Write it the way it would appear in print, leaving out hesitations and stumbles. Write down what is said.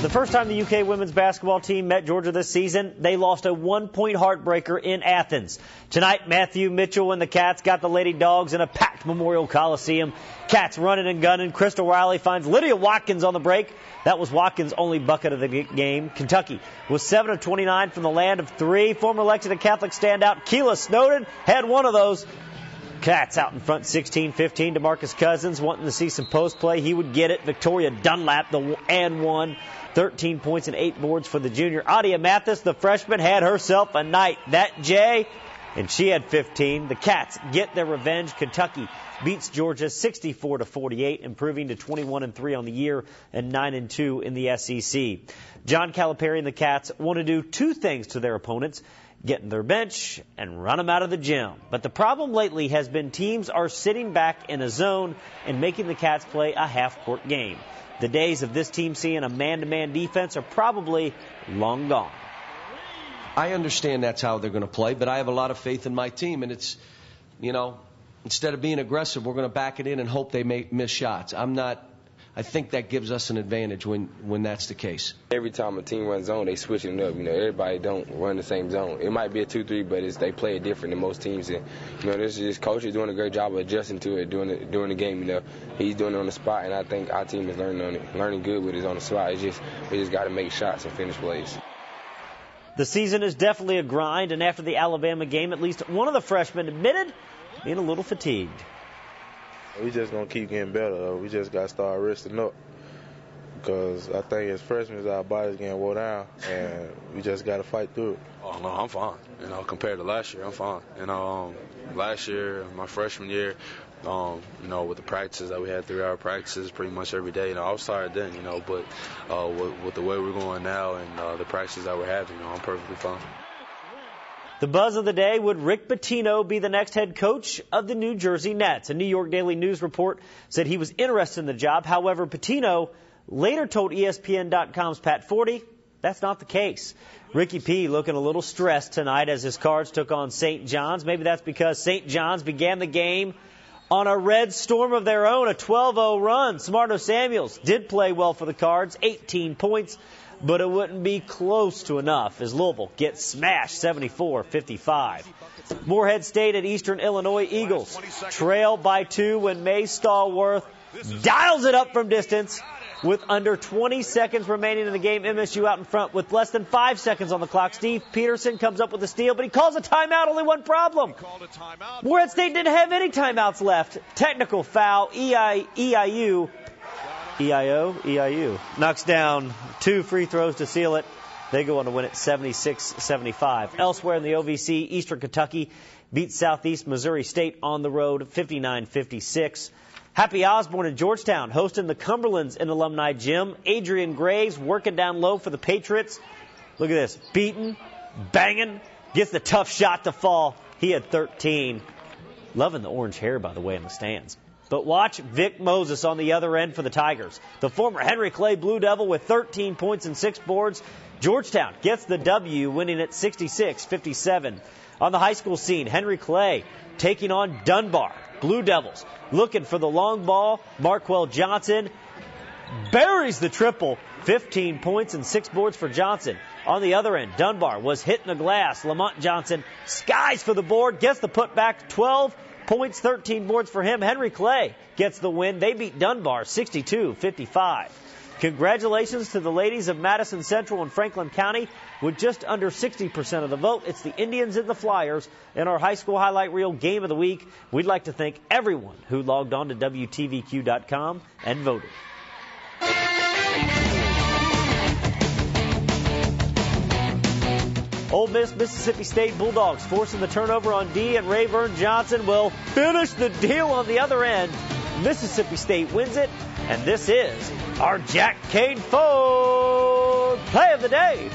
the first time the UK women's basketball team met Georgia this season, they lost a one-point heartbreaker in Athens. Tonight, Matthew Mitchell and the Cats got the Lady Dogs in a packed Memorial Coliseum. Cats running and gunning. Crystal Riley finds Lydia Watkins on the break. That was Watkins' only bucket of the game. Kentucky was 7 of 29 from the land of three. Former Lexington Catholic standout Keela Snowden had one of those. Cats out in front 16-15. DeMarcus Cousins wanting to see some post play. He would get it. Victoria Dunlap, the and one. 13 points and 8 boards for the junior. Adia Mathis, the freshman, had herself a night. That Jay, and she had 15. The Cats get their revenge. Kentucky beats Georgia 64-48, improving to 21-3 on the year and 9-2 in the SEC. John Calipari and the Cats want to do two things to their opponents: get in their bench and run them out of the gym. But the problem lately has been teams are sitting back in a zone and making the Cats play a half-court game. The days of this team seeing a man-to-man defense are probably long gone. I understand that's how they're going to play, but I have a lot of faith in my team, and it's, instead of being aggressive, we're going to back it in and hope they miss shots. I think that gives us an advantage when that's the case. Every time a team runs zone, they switch it up. Everybody don't run the same zone. It might be a 2-3, but they play it different than most teams. And this is just coach is doing a great job of adjusting to it during the game. He's doing it on the spot, and I think our team is learning good with it on the spot. We just got to make shots and finish plays. The season is definitely a grind, and after the Alabama game, at least one of the freshmen admitted being a little fatigued. We just going to keep getting better. We just got to start resting up, because I think as freshmen, our body's getting wore down, and we just got to fight through it. Oh, no, I'm fine. Compared to last year, I'm fine. Last year, my freshman year, with the practices that we had, 3-hour practices pretty much every day, I was tired then, but with the way we're going now and the practices that we're having, I'm perfectly fine. The buzz of the day: would Rick Pitino be the next head coach of the New Jersey Nets? A New York Daily News report said he was interested in the job. However, Pitino later told ESPN.com's Pat Forty that's not the case. Ricky P looking a little stressed tonight as his Cards took on St. John's. Maybe that's because St. John's began the game on a red storm of their own, a 12-0 run. Smarto Samuels did play well for the Cards, 18 points. But it wouldn't be close to enough as Louisville gets smashed 74-55. Morehead State at Eastern Illinois Eagles trail by 2 when May Stallworth dials it up from distance. With under 20 seconds remaining in the game, MSU out in front with less than 5 seconds on the clock. Steve Peterson comes up with a steal, but he calls a timeout. Only one problem: Morehead State didn't have any timeouts left. Technical foul. EIU knocks down 2 free throws to seal it. They go on to win it 76-75. Elsewhere in the OVC, Eastern Kentucky beats Southeast Missouri State on the road 59-56. Happy Osborne in Georgetown hosting the Cumberlands in Alumni Gym. Adrian Graves working down low for the Patriots. Look at this. Beaten, banging, gets the tough shot to fall. He had 13. Loving the orange hair, by the way, in the stands. But watch Vic Moses on the other end for the Tigers. The former Henry Clay Blue Devil with 13 points and 6 boards. Georgetown gets the W, winning at 66-57. On the high school scene, Henry Clay taking on Dunbar. Blue Devils looking for the long ball. Marquel Johnson buries the triple. 15 points and 6 boards for Johnson. On the other end, Dunbar was hitting the glass. Lamont Johnson skies for the board, gets the putback. 12 points, 13 boards for him. Henry Clay gets the win. They beat Dunbar 62-55. Congratulations to the ladies of Madison Central and Franklin County. With just under 60% of the vote, it's the Indians and the Flyers in our high school highlight reel game of the week. We'd like to thank everyone who logged on to WTVQ.com and voted. Ole Miss Mississippi State Bulldogs forcing the turnover on D, and Rayburn Johnson will finish the deal on the other end. Mississippi State wins it, and this is our Jack Kane Ford Play of the Day.